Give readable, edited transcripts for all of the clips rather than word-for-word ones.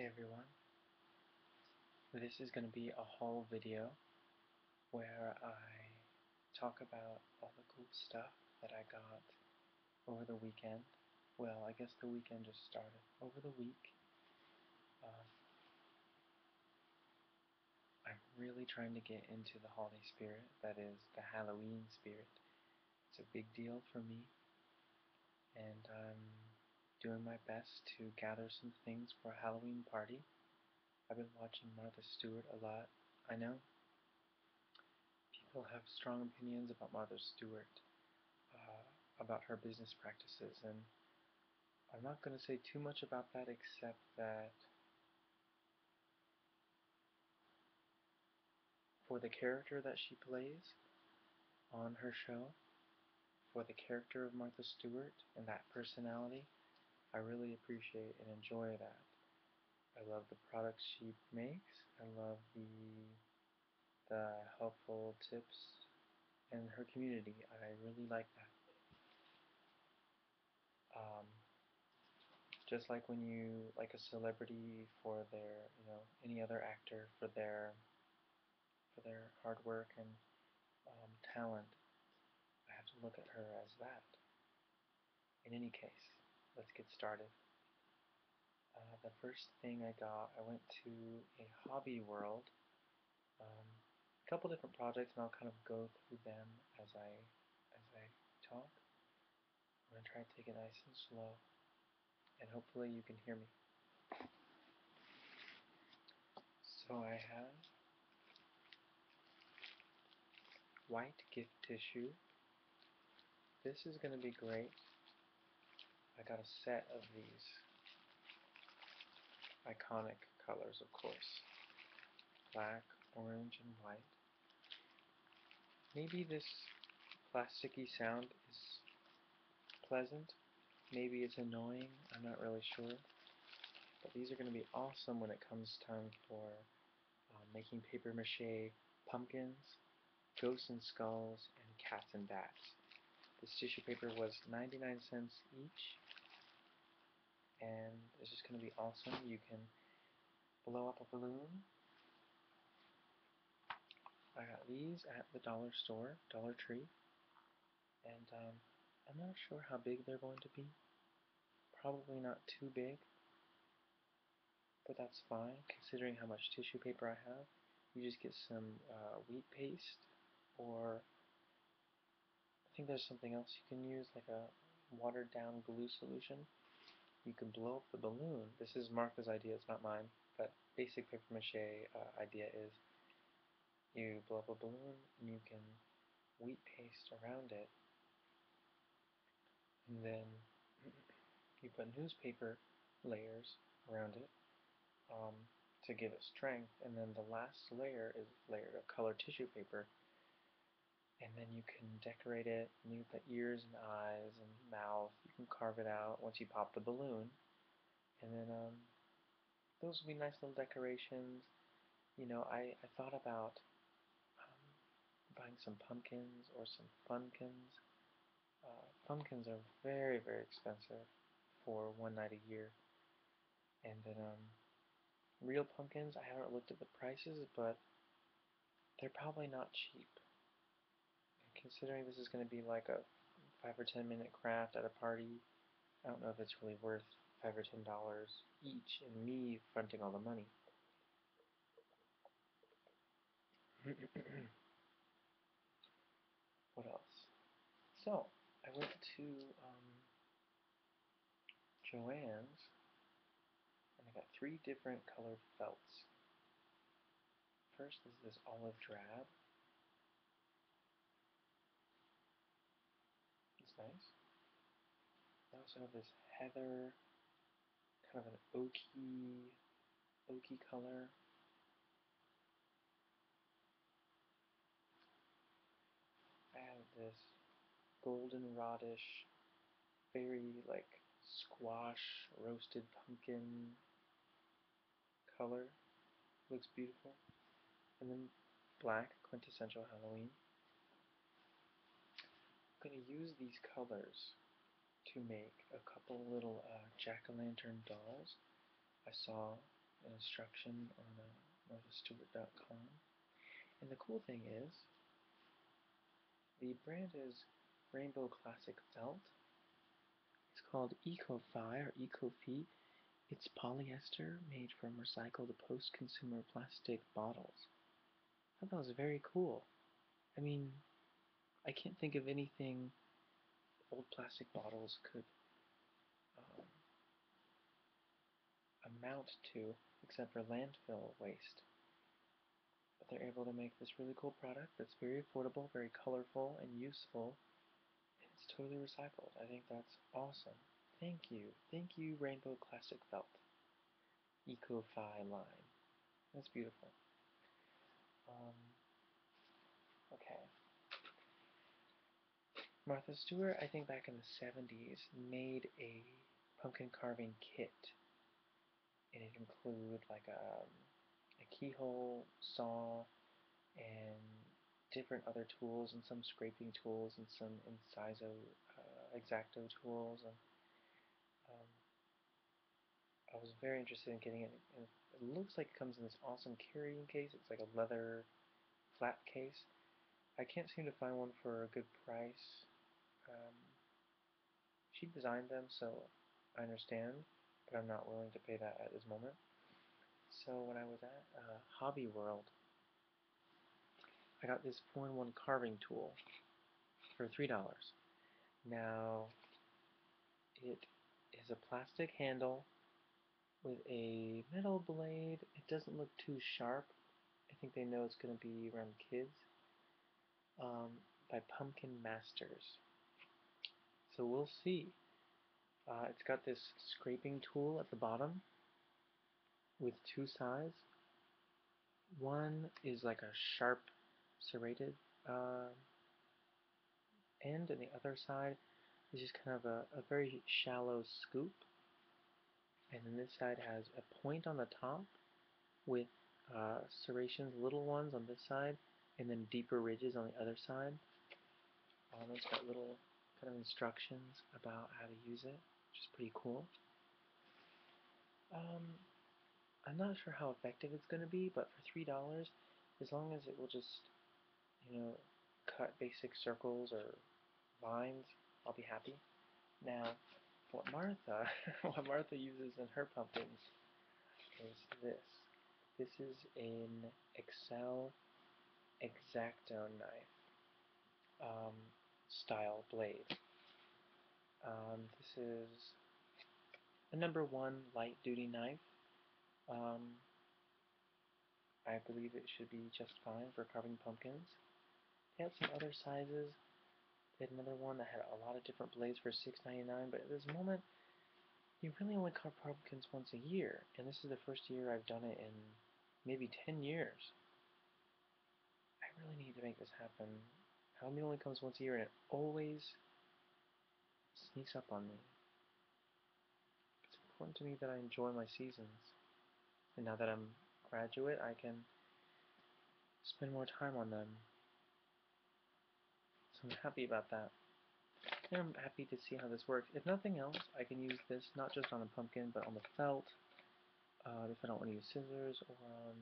Hey everyone, this is going to be a haul video where I talk about all the cool stuff that I got over the weekend. Well, I guess the weekend just started. Over the week, um, I'm really trying to get into the holiday spirit, that is, the Halloween spirit. It's a big deal for me, and I'm doing my best to gather some things for a Halloween party. I've been watching Martha Stewart a lot. I know people have strong opinions about Martha Stewart, about her business practices, and I'm not going to say too much about that except that for the character that she plays on her show, for the character of Martha Stewart and that personality, I really appreciate and enjoy that. I love the products she makes. I love the helpful tips and her community. I really like that. Um, just like when you like a celebrity for their, any other actor for their hard work and talent, I have to look at her as that. In any case, let's get started. The first thing I got, I went to a Hobby World. A couple different projects, and I'll kind of go through them as I talk. I'm gonna try to take it nice and slow, and hopefully you can hear me. So I have white gift tissue. This is gonna be great. I got a set of these iconic colors, of course. Black, orange, and white. Maybe this plasticky sound is pleasant. Maybe it's annoying. I'm not really sure. But these are going to be awesome when it comes time for making paper mache pumpkins, ghosts and skulls, and cats and bats. This tissue paper was 99 cents each, and it's just going to be awesome. You can blow up a balloon. I got these at the dollar store, Dollar Tree, and I'm not sure how big they're going to be. Probably not too big, but that's fine considering how much tissue paper I have. You just get some wheat paste, or I think there's something else you can use, like a watered down glue solution. You can blow up the balloon. This is Martha's idea, it's not mine, but basic paper mache idea is you blow up a balloon and you can wheat paste around it, and then you put newspaper layers around it um, to give it strength, and then the last layer is a layer of colored tissue paper, and then you can decorate it, and you put ears and eyes and mouth. You can carve it out once you pop the balloon, and then those would be nice little decorations. I thought about buying some pumpkins or some funkins. Pumpkins are very, very expensive for one night a year, and then real pumpkins, I haven't looked at the prices, but they're probably not cheap. Considering this is going to be like a 5 or 10 minute craft at a party, I don't know if it's really worth $5 or $10 each and me fronting all the money. What else? So, I went to Joann's and I got 3 different colored felts. First is this olive drab. It's nice. I also have this heather, kind of an oaky color. I have this goldenrodish, very like squash roasted pumpkin color. Looks beautiful. And then black, quintessential Halloween. I'm going to use these colors to make a couple little jack-o'-lantern dolls. I saw an instruction on marthastewart.com. And the cool thing is, the brand is Rainbow Classic Felt. It's called Eco-Fi or Eco-Fi. It's polyester made from recycled post-consumer plastic bottles. I thought that was very cool. I mean, I can't think of anything old plastic bottles could um, amount to except for landfill waste. But they're able to make this really cool product that's very affordable, very colorful, and useful. And it's totally recycled. I think that's awesome. Thank you. Thank you, Rainbow Classic Felt. Eco-Fi line. That's beautiful. Okay. Martha Stewart, I think back in the 70s, made a pumpkin carving kit. And it included like a keyhole, saw, and different other tools, and some scraping tools, and some inciso, X-Acto tools. And um, I was very interested in getting it. And it looks like it comes in this awesome carrying case. It's like a leather flat case. I can't seem to find one for a good price. Um, she designed them, so I understand, but I'm not willing to pay that at this moment. So when I was at Hobby World, I got this 4-in-1 carving tool for $3. Now, it is a plastic handle with a metal blade. It doesn't look too sharp. I think they know it's going to be around kids. By Pumpkin Masters. So we'll see. It's got this scraping tool at the bottom with two sides. One is like a sharp serrated end, and the other side is just kind of a very shallow scoop. And then this side has a point on the top with serrations, little ones on this side, and then deeper ridges on the other side. It's got little kind of instructions about how to use it, which is pretty cool. I'm not sure how effective it's going to be, but for $3, as long as it will just, cut basic circles or lines, I'll be happy. Now, what Martha, what Martha uses in her pumpkins is this. This is an Excel X-Acto knife style blade. This is a #1 light duty knife. I believe it should be just fine for carving pumpkins. They had some other sizes. They had another one that had a lot of different blades for $6.99, but at this moment, you really only carve pumpkins once a year, and this is the first year I've done it in maybe 10 years. I really need to make this happen. Halloween only comes once a year, and it always sneaks up on me. It's important to me that I enjoy my seasons, and now that I'm a graduate, I can spend more time on them. So I'm happy about that. And I'm happy to see how this works. If nothing else, I can use this not just on a pumpkin, but on the felt, if I don't want to use scissors, or on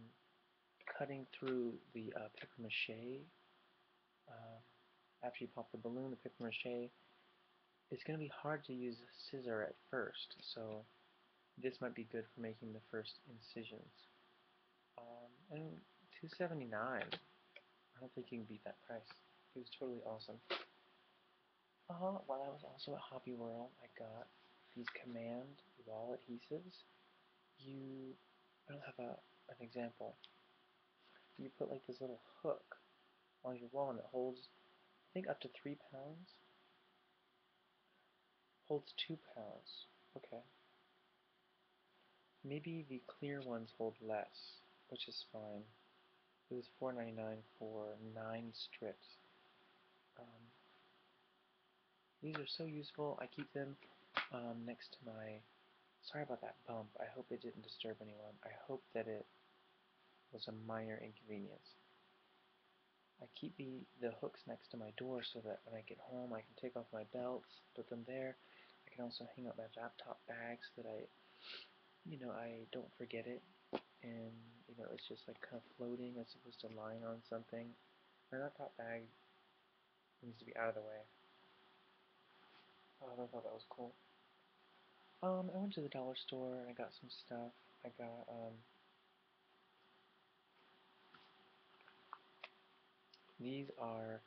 cutting through the paper mache. After you pop the balloon, the paper mache, it's going to be hard to use a scissor at first, so this might be good for making the first incisions. And $2.79, I don't think you can beat that price. It was totally awesome. While I was also at Hobby World, I got these Command wall adhesives. I don't have an example. You put like this little hook on your wall and it holds, I think, up to 3 pounds. Holds 2 pounds. Okay. Maybe the clear ones hold less, which is fine. It was $4.99 for 9 strips. These are so useful. I keep them next to my... Sorry about that bump. I hope it didn't disturb anyone. I hope that it was a minor inconvenience. I keep the hooks next to my door so that when I get home I can take off my belts, put them there. I can also hang up my laptop bags that I I don't forget it, and it's just like kind of floating as opposed to lying on something. My laptop bag needs to be out of the way. I thought that was cool. I went to the dollar store and I got some stuff. I got these are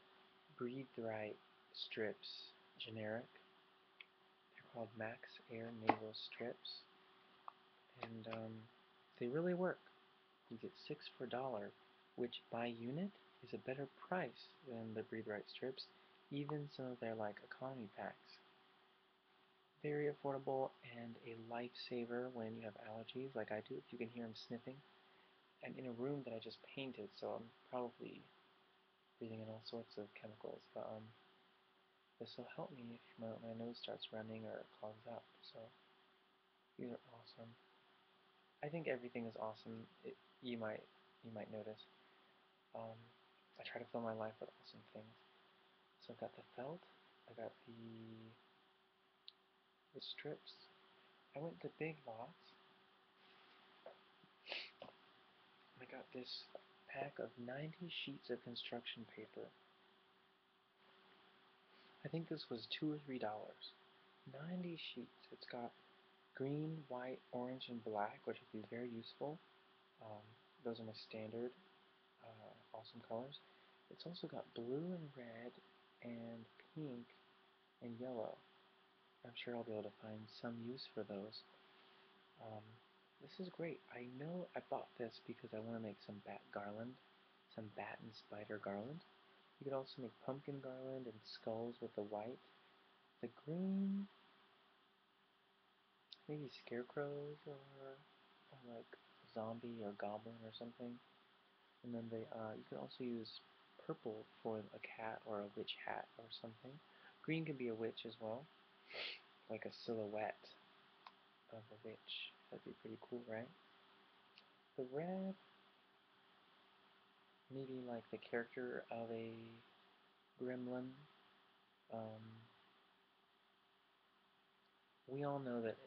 Breathe Right strips, generic. They're called Max Air Nasal Strips, and they really work. You get 6 for $1, which by unit is a better price than the Breathe Right strips, even some of their like economy packs. Very affordable and a lifesaver when you have allergies like I do, if you can hear them sniffing. I'm in a room that I just painted, so I'm probably breathing in all sorts of chemicals, but this will help me if my nose starts running or clogs up. So these are awesome. I think everything is awesome. You might notice. Um, I try to fill my life with awesome things. So I've got the felt. I got the strips. I went to Big Lots. I got this pack of 90 sheets of construction paper. I think this was $2 or $3. 90 sheets. It's got green, white, orange, and black, which would be very useful. Um, those are my standard awesome colors. It's also got blue and red and pink and yellow. I'm sure I'll be able to find some use for those. Um, this is great. I know I bought this because I want to make some bat garland, some bat and spider garland. You could also make pumpkin garland and skulls with the white. The green, maybe scarecrows or like zombie or goblin or something. And then you can also use purple for a cat or a witch hat or something. Green can be a witch as well, like a silhouette of a witch. That'd be pretty cool, right? The red, maybe like the character of a gremlin. Um, we all know that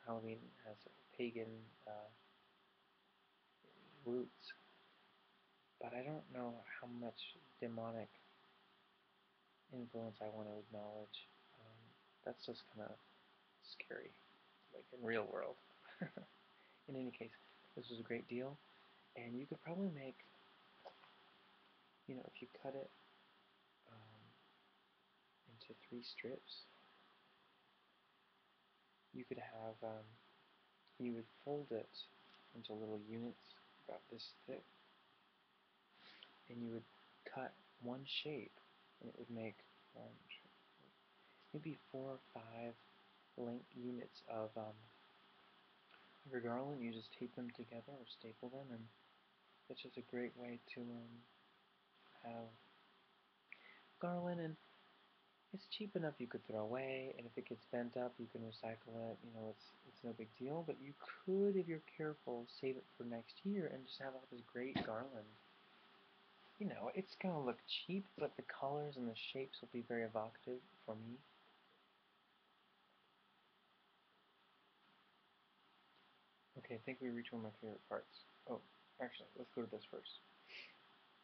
Halloween has pagan roots, but I don't know how much demonic influence I want to acknowledge. That's just kind of scary, like in real world. In any case, this was a great deal, and you could probably make, if you cut it um, into 3 strips, you could have, you would fold it into little units about this thick, and you would cut one shape, and it would make maybe 4 or 5 length units of your garland. You just tape them together or staple them, and it's just a great way to have garland, and it's cheap enough you could throw away, and if it gets bent up, you can recycle it. It's no big deal, but you could, if you're careful, save it for next year and just have all this great garland. It's gonna look cheap, but the colors and the shapes will be very evocative for me. Okay, I think we reached one of my favorite parts. Oh, actually, let's go to this first.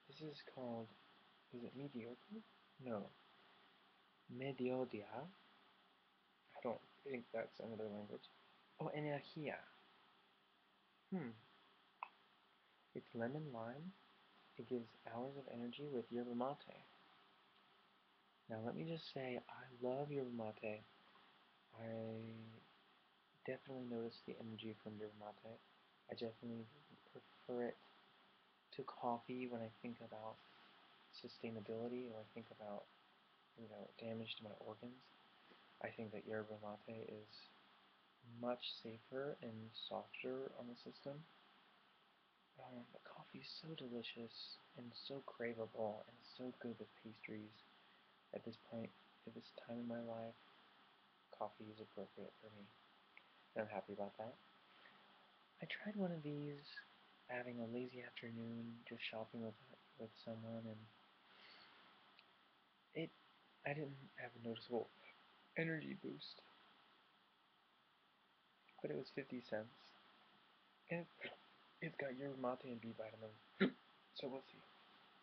This is called, is it mediocre? No, mediodia. I don't think that's another language. Oh, energia. It's lemon lime. It gives hours of energy with yerba mate. Now let me just say, I love yerba mate. I definitely notice the energy from yerba mate. I definitely prefer it to coffee when I think about sustainability or I think about, damage to my organs. I think that yerba mate is much safer and softer on the system. But coffee is so delicious and so craveable and so good with pastries. At this point, at this time in my life, coffee is appropriate for me. And I'm happy about that. I tried one of these having a lazy afternoon, just shopping with someone, and I didn't have a noticeable energy boost, but it was 50 cents. And it's got yerba mate and B vitamins. So we'll see.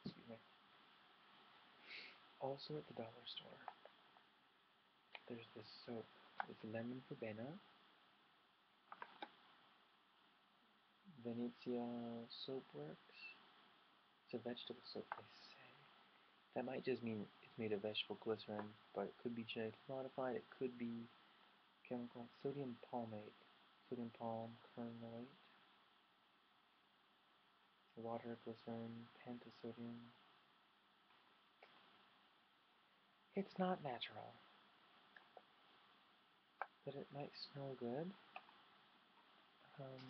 Excuse me. Also at the dollar store, there's this soap. It's lemon verbena, Venezia Soapworks. It's a vegetable soap, they say. That might just mean it's made of vegetable glycerin, but it could be genetically modified. It could be chemical sodium palmate, sodium palm kernelate, water glycerin, pentasodium. It's not natural, but it might smell good. Um,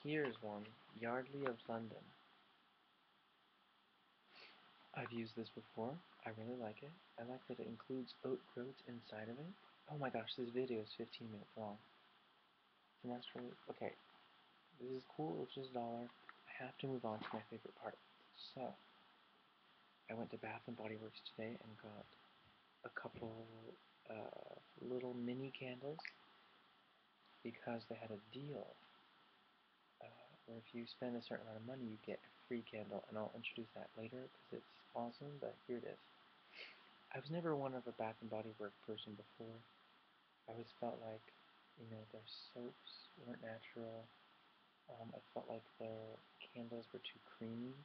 Here's one, Yardley of London. I've used this before. I really like it. I like that it includes oat groats inside of it. Oh my gosh, this video is 15 minutes long. And that's really, okay, this is cool, it's just $1. I have to move on to my favorite part. So, I went to Bath and Body Works today and got a couple little mini candles because they had a deal where if you spend a certain amount of money, you get a free candle, and I'll introduce that later because it's awesome, but here it is. I was never one of a Bath and Body Works person before. I always felt like, their soaps weren't natural. I felt like their candles were too creamy,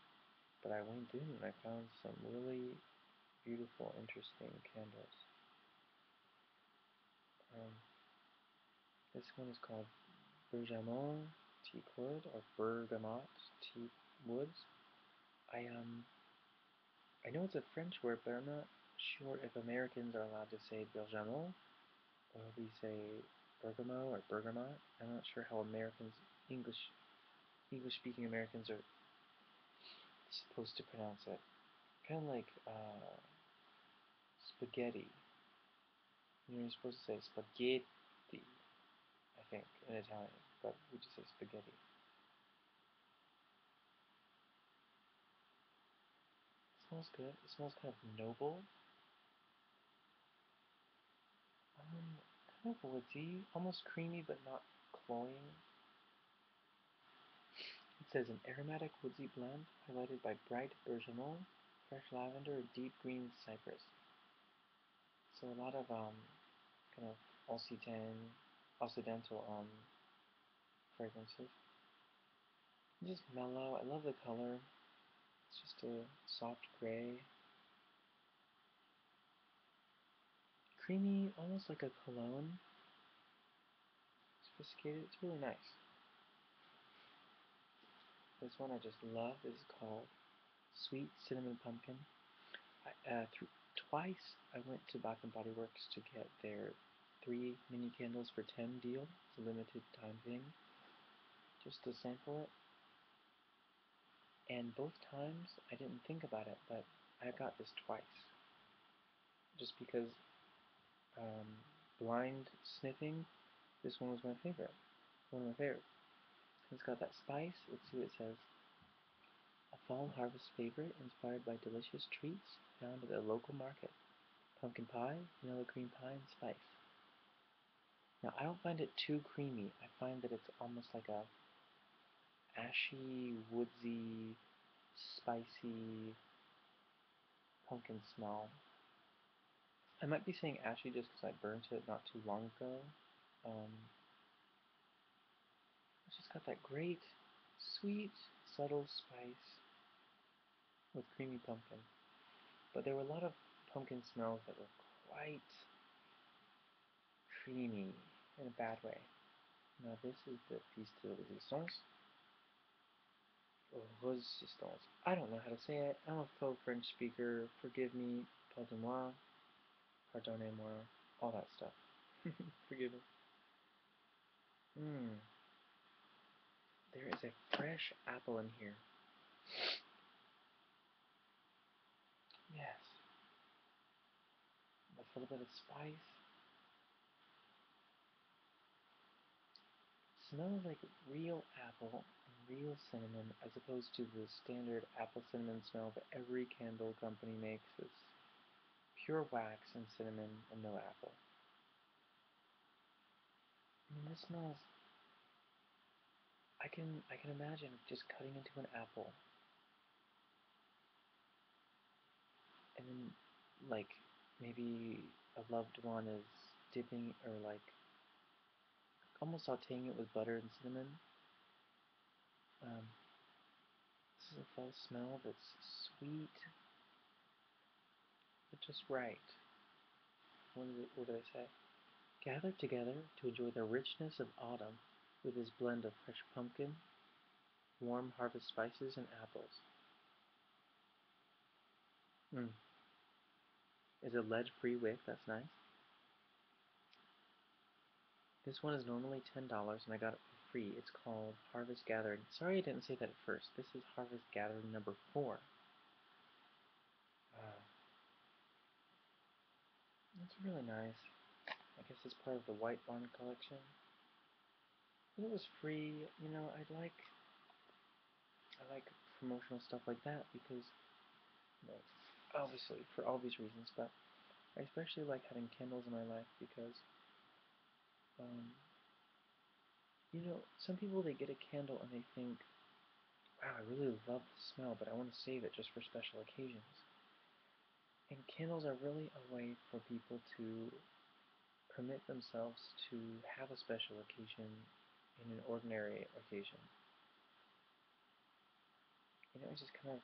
but I went in and I found some really beautiful, interesting candles. Um, this one is called Bergamot Teak Wood, or Bergamot Teak Woods. I know it's a French word, but I'm not sure if Americans are allowed to say Bergamot, or we say Bergamo or Bergamot. I'm not sure how English-speaking Americans are supposed to pronounce it. Kind of like spaghetti. You're supposed to say spaghetti, I think, in Italian, but we just say spaghetti. It smells good. It smells kind of noble. Kind of woodsy, almost creamy, but not cloying. It says an aromatic woodsy blend, highlighted by bright bergamot, fresh lavender, and deep green cypress. So a lot of kind of Occidental fragrances. Just mellow. I love the color. It's just a soft gray, creamy, almost like a cologne. Sophisticated. It's really nice. This one I just love is called Sweet Cinnamon Pumpkin. Twice I went to Bath and Body Works to get their 3 mini candles for 10 deal. It's a limited time thing, just to sample it. And both times I didn't think about it, but I got this twice, just because um, blind sniffing. This one was my favorite. One of my favorites. It's got that spice. Let's see what it says. A fall harvest favorite inspired by delicious treats found at a local market. Pumpkin pie, vanilla cream pie, and spice. Now, I don't find it too creamy. I find that it's almost like a ashy, woodsy, spicy pumpkin smell. I might be saying ashy just because I burnt it not too long ago. It's just got that great, sweet, subtle spice with creamy pumpkin. But there were a lot of pumpkin smells that were quite creamy in a bad way. Now this is the piece de resistance. Or resistance. I don't know how to say it. I'm a faux French speaker. Forgive me. Pardonnez-moi. Pardonnez-moi. All that stuff. Forgive me. Mmm. There is a fresh apple in here. Yes. With a little bit of spice. Smells like real apple and real cinnamon, as opposed to the standard apple cinnamon smell that every candle company makes. It's pure wax and cinnamon and no apple. I mean, this smells I can imagine just cutting into an apple and then like maybe a loved one is dipping or like almost sauteing it with butter and cinnamon. Um, this is a fall smell that's sweet, but just right. What do they say? Gather together to enjoy the richness of autumn with this blend of fresh pumpkin, warm harvest spices, and apples. Mm. Is a lead-free wick, that's nice. This one is normally $10 and I got it for free. It's called Harvest Gathering. Sorry I didn't say that at first. This is Harvest Gathering number 4. Uh, it's really nice. I guess it's part of the White Barn collection. And it was free. I like promotional stuff like that because, you know, obviously for obvious reasons, but I especially like having candles in my life because, um, some people they get a candle and they think, wow, I really love the smell, but I want to save it just for special occasions. And candles are really a way for people to permit themselves to have a special occasion in an ordinary occasion. It just kind of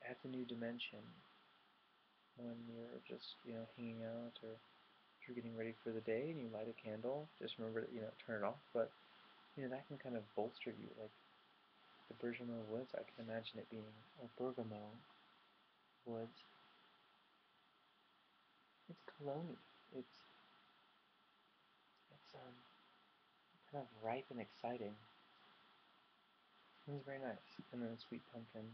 adds a new dimension when you're just, hanging out or if you're getting ready for the day and you light a candle, just remember to, turn it off. But, that can kind of bolster you. Like the bergamot woods, I can imagine it being, or bergamot woods. It's cologne. It's kind of ripe and exciting. It's very nice. And then sweet pumpkin.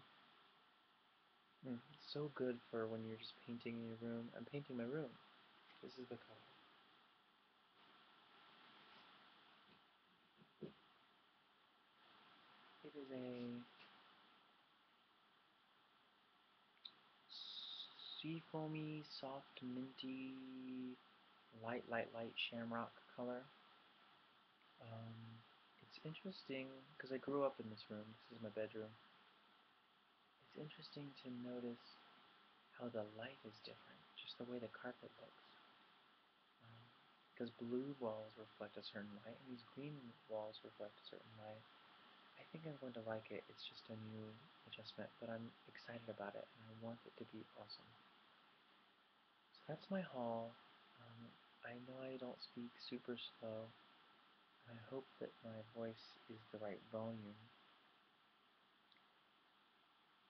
It's so good for when you're just painting in your room. I'm painting my room. This is the color. It is a seafoamy, soft, minty, light shamrock color. Um, it's interesting because I grew up in this room. This is my bedroom. It's interesting to notice how the light is different, just the way the carpet looks. Because blue walls reflect a certain light, and these green walls reflect a certain light. I think I'm going to like it. It's just a new adjustment, but I'm excited about it, and I want it to be awesome. So that's my haul. I know I don't speak super slow. I hope that my voice is the right volume.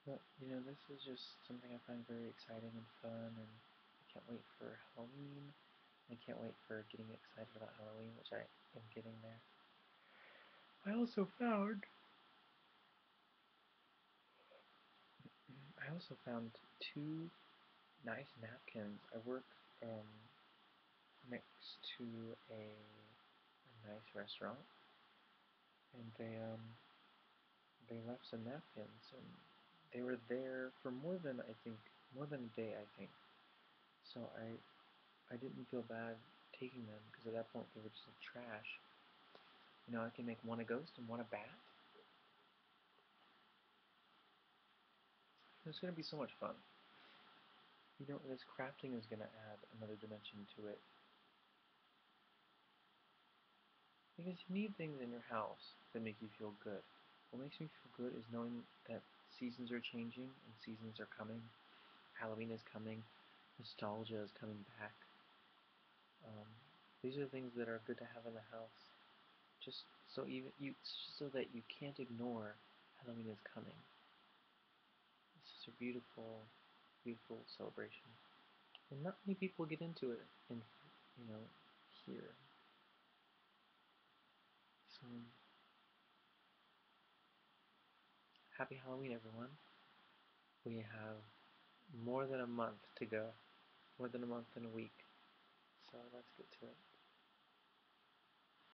But, this is just something I find very exciting and fun, and I can't wait for Halloween. I can't wait for getting excited about Halloween, which I am getting there. I also found two nice napkins. I work um, next to a nice restaurant, and they left some napkins, and they were there for more than a day, I think. So I didn't feel bad taking them because at that point they were just trash. I can make one a ghost and one a bat. It's gonna be so much fun. This crafting is gonna add another dimension to it because you need things in your house that make you feel good. What makes me feel good is knowing that seasons are changing and seasons are coming. Halloween is coming. Nostalgia is coming back. Um, these are things that are good to have in the house, just so that you can't ignore Halloween is coming. It's just a beautiful, beautiful celebration, and not many people get into it you know, here. So, happy Halloween, everyone. We have more than a month to go, more than a month and a week. So let's get to it.